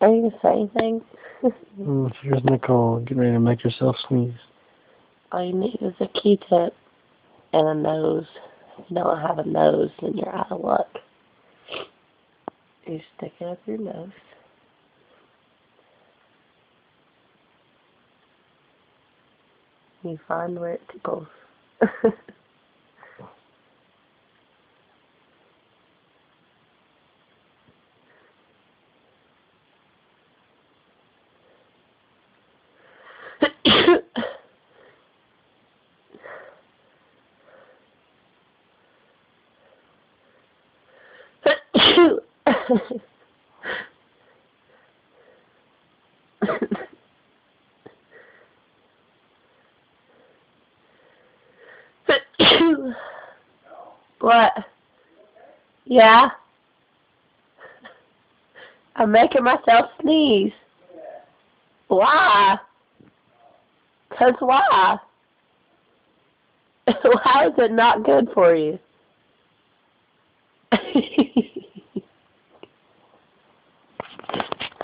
Are you going to say anything? Here's Nicole, getting ready to make herself sneeze. All you need is a Q-tip and a nose. If you don't have a nose, then you're out of luck. You stick it up your nose. You find where it tickles. What? Yeah? I'm making myself sneeze. Why? 'Cause why? Why is it not good for you?